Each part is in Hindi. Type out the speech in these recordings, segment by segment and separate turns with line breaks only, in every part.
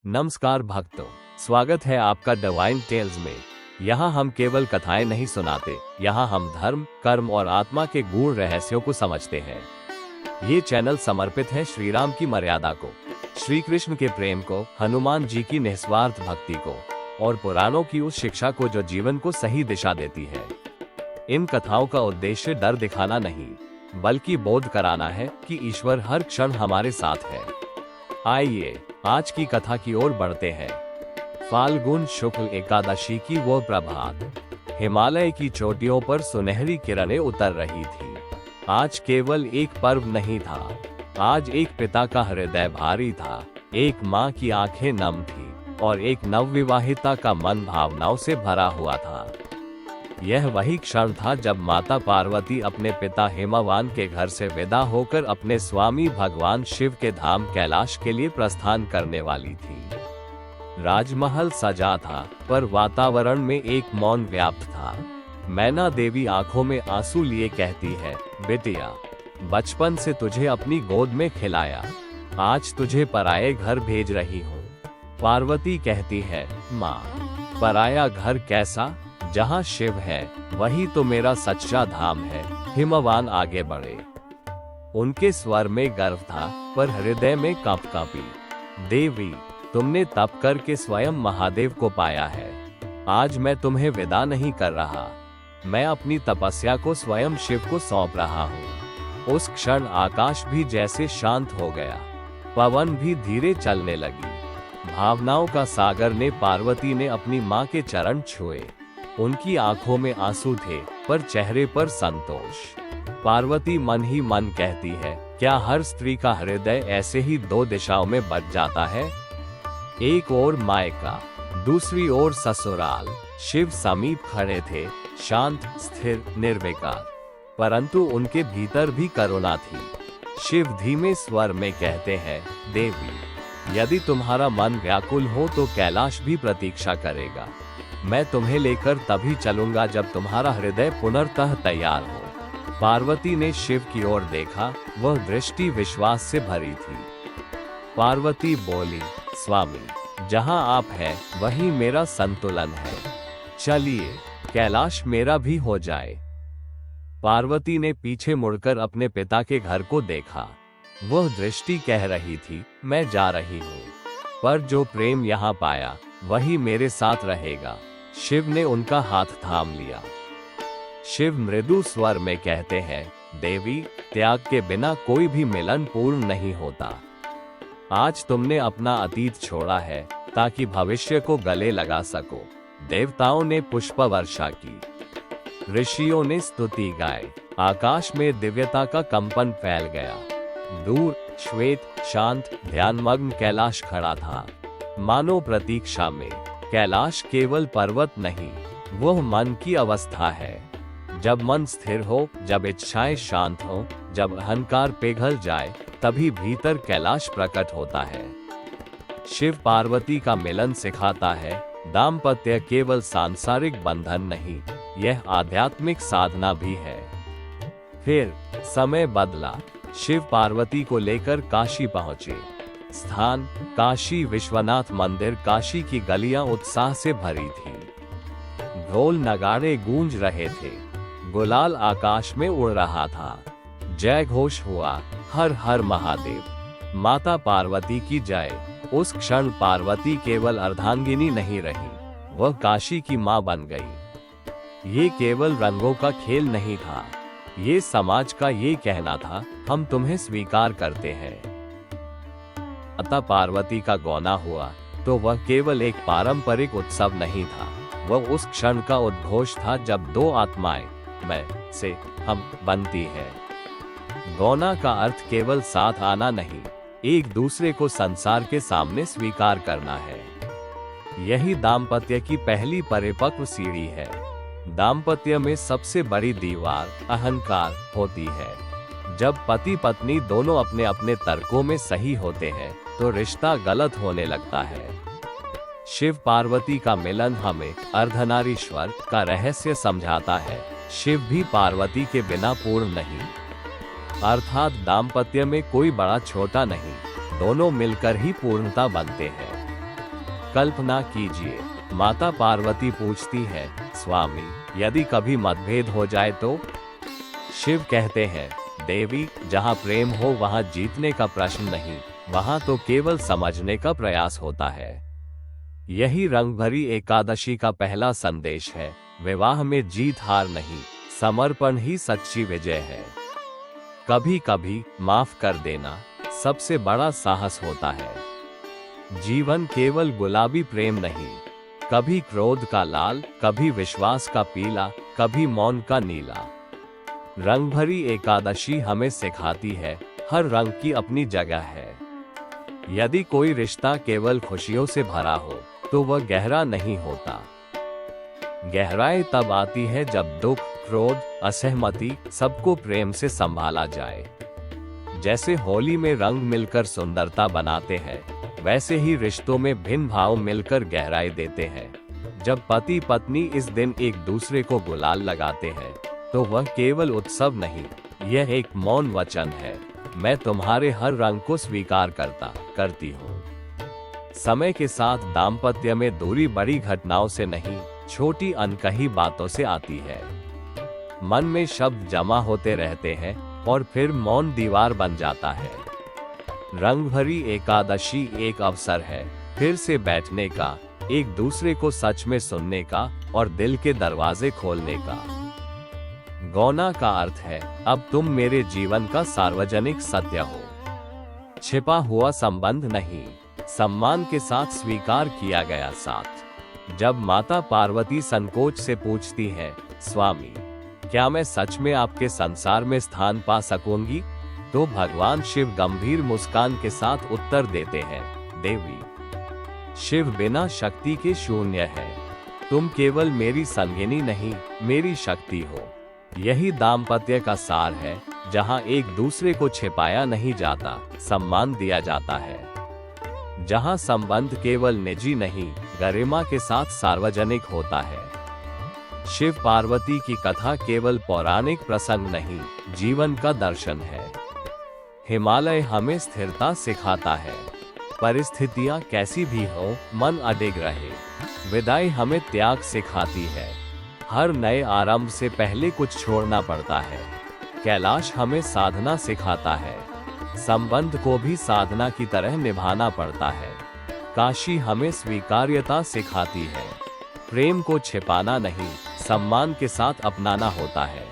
नमस्कार भक्तों, स्वागत है आपका डिवाइन टेल्स में। यहाँ हम केवल कथाएं नहीं सुनाते, यहाँ हम धर्म, कर्म और आत्मा के गूढ़ रहस्यों को समझते हैं। ये चैनल समर्पित है श्री राम की मर्यादा को, श्री कृष्ण के प्रेम को, हनुमान जी की निस्वार्थ भक्ति को और पुराणों की उस शिक्षा को जो जीवन को सही दिशा देती है। इन कथाओं का उद्देश्य डर दिखाना नहीं, बल्कि बोध कराना है कि ईश्वर हर क्षण हमारे साथ है। आइए आज की कथा की ओर बढ़ते हैं। फाल्गुन शुक्ल एकादशी की वो प्रभात, हिमालय की चोटियों पर सुनहरी किरणें उतर रही थी। आज केवल एक पर्व नहीं था, आज एक पिता का हृदय भारी था, एक माँ की आंखें नम थी और एक नवविवाहिता का मन भावनाओं से भरा हुआ था। यह वही क्षण था जब माता पार्वती अपने पिता हिमवान के घर से विदा होकर अपने स्वामी भगवान शिव के धाम कैलाश के लिए प्रस्थान करने वाली थी। राजमहल सजा था, पर वातावरण में एक मौन व्याप्त था। मैना देवी आंखों में आंसू लिए कहती है, बेटिया, बचपन से तुझे अपनी गोद में खिलाया, आज तुझे पराये घर भेज रही हूँ। पार्वती कहती है, माँ, पराया घर कैसा? जहाँ शिव है वही तो मेरा सच्चा धाम है। हिमवान आगे बढ़े। उनके स्वर में गर्व था, पर हृदय में कंपी। देवी, तुमने तप करके स्वयं महादेव को पाया है, आज मैं तुम्हें विदा नहीं कर रहा, मैं अपनी तपस्या को स्वयं शिव को सौंप रहा हूँ। उस क्षण आकाश भी जैसे शांत हो गया, पवन भी धीरे चलने लगी। भावनाओं का सागर ने पार्वती ने अपनी माँ के चरण छुए। उनकी आंखों में आंसू थे, पर चेहरे पर संतोष। पार्वती मन ही मन कहती है, क्या हर स्त्री का हृदय ऐसे ही दो दिशाओं में बच जाता है? एक ओर मायका, दूसरी ओर ससुराल। शिव समीप खड़े थे, शांत, स्थिर, निर्विकार, परंतु उनके भीतर भी करुणा थी। शिव धीमे स्वर में कहते हैं, देवी, यदि तुम्हारा मन व्याकुल हो तो कैलाश भी प्रतीक्षा करेगा। मैं तुम्हें लेकर तभी चलूंगा जब तुम्हारा हृदय पुनर्तः तैयार हो। पार्वती ने शिव की ओर देखा, वह दृष्टि विश्वास से भरी थी। पार्वती बोली, स्वामी, जहां आप हैं वहीं मेरा संतुलन है, चलिए कैलाश मेरा भी हो जाए। पार्वती ने पीछे मुड़कर अपने पिता के घर को देखा। वह दृष्टि कह रही थी, मैं जा रही हूँ, पर जो प्रेम यहाँ पाया वही मेरे साथ रहेगा। शिव ने उनका हाथ थाम लिया। शिव मृदु स्वर में कहते हैं, देवी, त्याग के बिना कोई भी मिलन पूर्ण नहीं होता। आज तुमने अपना अतीत छोड़ा है ताकि भविष्य को गले लगा सको। देवताओं ने पुष्प वर्षा की, ऋषियों ने स्तुति गाई, आकाश में दिव्यता का कंपन फैल गया। दूर श्वेत, शांत, ध्यानमग्न कैलाश खड़ा था, मानो प्रतीक्षा में। कैलाश केवल पर्वत नहीं, वह मन की अवस्था है। जब मन स्थिर हो, जब इच्छाएं शांत हो, जब अहंकार पिघल जाए, तभी भीतर कैलाश प्रकट होता है। शिव पार्वती का मिलन सिखाता है, दाम्पत्य केवल सांसारिक बंधन नहीं, यह आध्यात्मिक साधना भी है। फिर समय बदला। शिव पार्वती को लेकर काशी पहुंचे। स्थान काशी विश्वनाथ मंदिर। काशी की गलियां उत्साह से भरी थी, ढोल नगाड़े गूंज रहे थे, गुलाल आकाश में उड़ रहा था। जय घोष हुआ, हर हर महादेव, माता पार्वती की जय। उस क्षण पार्वती केवल अर्धांगिनी नहीं रही, वह काशी की मां बन गई। ये केवल रंगों का खेल नहीं था, ये समाज का ये कहना था, हम तुम्हें स्वीकार करते हैं। माता पार्वती का गौना हुआ तो वह केवल एक पारंपरिक उत्सव नहीं था, वह उस क्षण का उद्घोष था जब दो आत्माएं, मैं से हम, बनती है। गौना का अर्थ केवल साथ आना नहीं, एक दूसरे को संसार के सामने स्वीकार करना है। यही दाम्पत्य की पहली परिपक्व सीढ़ी है। दाम्पत्य में सबसे बड़ी दीवार अहंकार होती है। जब पति पत्नी दोनों अपने अपने तर्कों में सही होते हैं तो रिश्ता गलत होने लगता है। शिव पार्वती का मिलन हमें अर्धनारीश्वर का रहस्य समझाता है। शिव भी पार्वती के बिना पूर्ण नहीं, अर्थात दाम्पत्य में कोई बड़ा छोटा नहीं, दोनों मिलकर ही पूर्णता बनते हैं। कल्पना कीजिए, माता पार्वती पूछती है, स्वामी, यदि कभी मतभेद हो जाए तो? शिव कहते हैं, देवी, जहाँ प्रेम हो वहाँ जीतने का प्रश्न नहीं, वहाँ तो केवल समझने का प्रयास होता है। यही रंगभरी एकादशी का पहला संदेश है। विवाह में जीत हार नहीं, समर्पण ही सच्ची विजय है। कभी कभी माफ कर देना सबसे बड़ा साहस होता है। जीवन केवल गुलाबी प्रेम नहीं, कभी क्रोध का लाल, कभी विश्वास का पीला, कभी मौन का नीला। रंगभरी एकादशी हमें सिखाती है, हर रंग की अपनी जगह है। यदि कोई रिश्ता केवल खुशियों से भरा हो तो वह गहरा नहीं होता। गहराई तब आती है जब दुख, क्रोध, असहमति सबको प्रेम से संभाला जाए। जैसे होली में रंग मिलकर सुंदरता बनाते हैं, वैसे ही रिश्तों में भिन्न भाव मिलकर गहराई देते हैं। जब पति पत्नी इस दिन एक दूसरे को गुलाल लगाते हैं तो वह केवल उत्सव नहीं, यह एक मौन वचन है, मैं तुम्हारे हर रंग को स्वीकार करती हूँ। समय के साथ दाम्पत्य में दूरी बड़ी घटनाओं से नहीं, छोटी अनकही बातों से आती है। मन में शब्द जमा होते रहते हैं और फिर मौन दीवार बन जाता है। रंगभरी एकादशी एक अवसर है फिर से बैठने का, एक दूसरे को सच में सुनने का और दिल के दरवाजे खोलने का। गौना का अर्थ है, अब तुम मेरे जीवन का सार्वजनिक सत्य हो। छिपा हुआ संबंध नहीं, सम्मान के साथ स्वीकार किया गया साथ। जब माता पार्वती संकोच से पूछती है, स्वामी, क्या मैं सच में आपके संसार में स्थान पा सकूंगी? तो भगवान शिव गंभीर मुस्कान के साथ उत्तर देते हैं, देवी, शिव बिना शक्ति के शून्य है। तुम केवल मेरी संगिनी नहीं, मेरी शक्ति हो। यही दाम्पत्य का सार है, जहाँ एक दूसरे को छिपाया नहीं जाता, सम्मान दिया जाता है। जहाँ संबंध केवल निजी नहीं, गरिमा के साथ सार्वजनिक होता है। शिव पार्वती की कथा केवल पौराणिक प्रसंग नहीं, जीवन का दर्शन है। हिमालय हमें स्थिरता सिखाता है, परिस्थितियां कैसी भी हो, मन अडिग रहे। विदाई हमें त्याग सिखाती है, हर नए आरंभ से पहले कुछ छोड़ना पड़ता है। कैलाश हमें साधना सिखाता है, संबंध को भी साधना की तरह निभाना पड़ता है। काशी हमें स्वीकार्यता सिखाती है, प्रेम को छिपाना नहीं, सम्मान के साथ अपनाना होता है।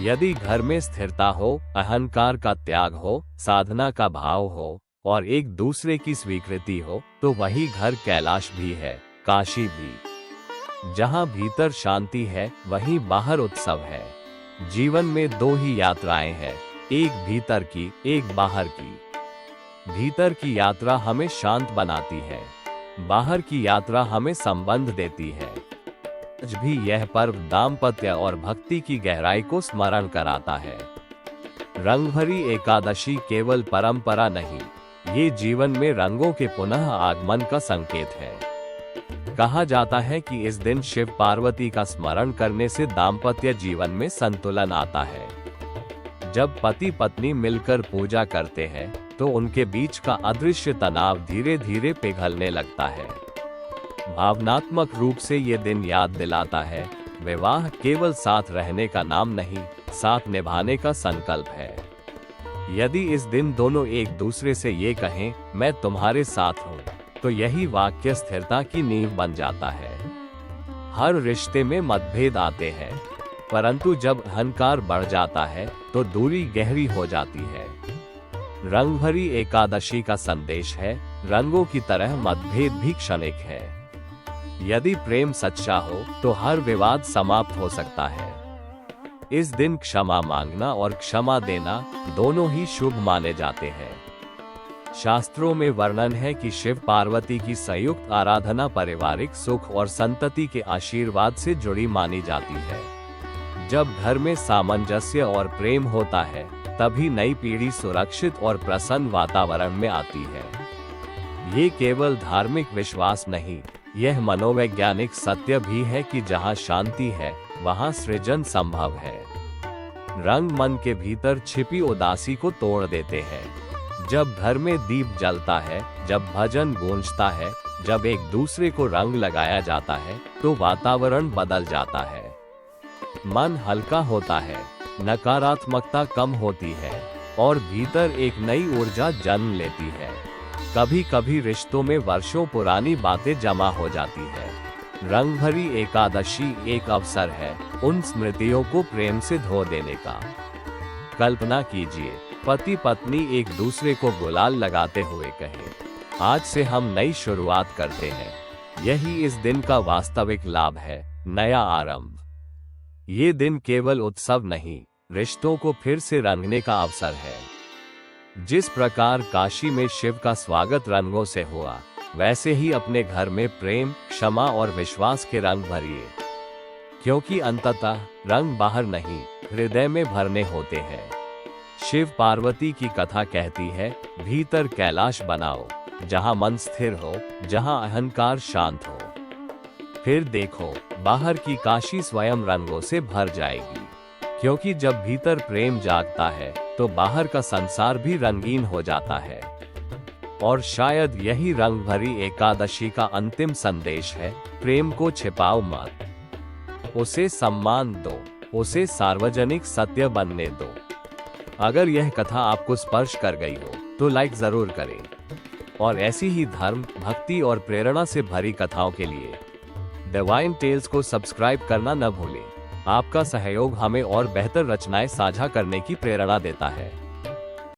यदि घर में स्थिरता हो, अहंकार का त्याग हो, साधना का भाव हो और एक दूसरे की स्वीकृति हो, तो वही घर कैलाश भी है, काशी भी। जहाँ भीतर शांति है, वहीं बाहर उत्सव है। जीवन में दो ही यात्राएं हैं, एक भीतर की, एक बाहर की। भीतर की यात्रा हमें शांत बनाती है, बाहर की यात्रा हमें संबंध देती है। आज भी यह पर्व दाम्पत्य और भक्ति की गहराई को स्मरण कराता है। रंगभरी एकादशी केवल परंपरा नहीं, ये जीवन में रंगों के पुनः आगमन का संकेत है। कहा जाता है कि इस दिन शिव पार्वती का स्मरण करने से दाम्पत्य जीवन में संतुलन आता है। जब पति पत्नी मिलकर पूजा करते हैं तो उनके बीच का अदृश्य तनाव धीरे धीरे पिघलने लगता है। भावनात्मक रूप से ये दिन याद दिलाता है, विवाह केवल साथ रहने का नाम नहीं, साथ निभाने का संकल्प है। यदि इस दिन दोनों एक दूसरे से ये कहें, मैं तुम्हारे साथ हूँ, तो यही वाक्य स्थिरता की नींव बन जाता है। हर रिश्ते में मतभेद आते हैं, परंतु जब अहंकार बढ़ जाता है तो दूरी गहरी हो जाती है। रंगभरी एकादशी का संदेश है, रंगों की तरह मतभेद भी क्षणिक है। यदि प्रेम सच्चा हो तो हर विवाद समाप्त हो सकता है। इस दिन क्षमा मांगना और क्षमा देना दोनों ही शुभ माने जाते हैं। शास्त्रों में वर्णन है कि शिव पार्वती की संयुक्त आराधना पारिवारिक सुख और संतति के आशीर्वाद से जुड़ी मानी जाती है। जब घर में सामंजस्य और प्रेम होता है, तभी नई पीढ़ी सुरक्षित और प्रसन्न वातावरण में आती है। ये केवल धार्मिक विश्वास नहीं, यह मनोवैज्ञानिक सत्य भी है कि जहाँ शांति है, वहाँ सृजन संभव है। रंग मन के भीतर छिपी उदासी को तोड़ देते हैं। जब घर में दीप जलता है, जब भजन गूंजता है, जब एक दूसरे को रंग लगाया जाता है तो वातावरण बदल जाता है, मन हल्का होता है, नकारात्मकता कम होती है और भीतर एक नई ऊर्जा जन्म लेती है। कभी कभी रिश्तों में वर्षों पुरानी बातें जमा हो जाती है। रंग भरी एकादशी एक अवसर है उन स्मृतियों को प्रेम से धो देने का। कल्पना कीजिए, पति पत्नी एक दूसरे को गुलाल लगाते हुए कहे, आज से हम नई शुरुआत करते हैं। यही इस दिन का वास्तविक लाभ है, नया आरंभ। ये दिन केवल उत्सव नहीं, रिश्तों को फिर से रंगने का अवसर है। जिस प्रकार काशी में शिव का स्वागत रंगों से हुआ, वैसे ही अपने घर में प्रेम, क्षमा और विश्वास के रंग भरिए, क्योंकि अंततः रंग बाहर नहीं, हृदय में भरने होते हैं। शिव पार्वती की कथा कहती है, भीतर कैलाश बनाओ, जहां मन स्थिर हो, जहां अहंकार शांत हो। फिर देखो, बाहर की काशी स्वयं रंगों से भर जाएगी, क्योंकि जब भीतर प्रेम जागता है तो बाहर का संसार भी रंगीन हो जाता है। और शायद यही रंग भरी एकादशी का अंतिम संदेश है, प्रेम को छिपाओ मत, उसे सम्मान दो, उसे सार्वजनिक सत्य बनने दो। अगर यह कथा आपको स्पर्श कर गई हो तो लाइक जरूर करें, और ऐसी ही धर्म, भक्ति और प्रेरणा से भरी कथाओं के लिए डिवाइन टेल्स को सब्सक्राइब करना न भूलें। आपका सहयोग हमें और बेहतर रचनाएं साझा करने की प्रेरणा देता है।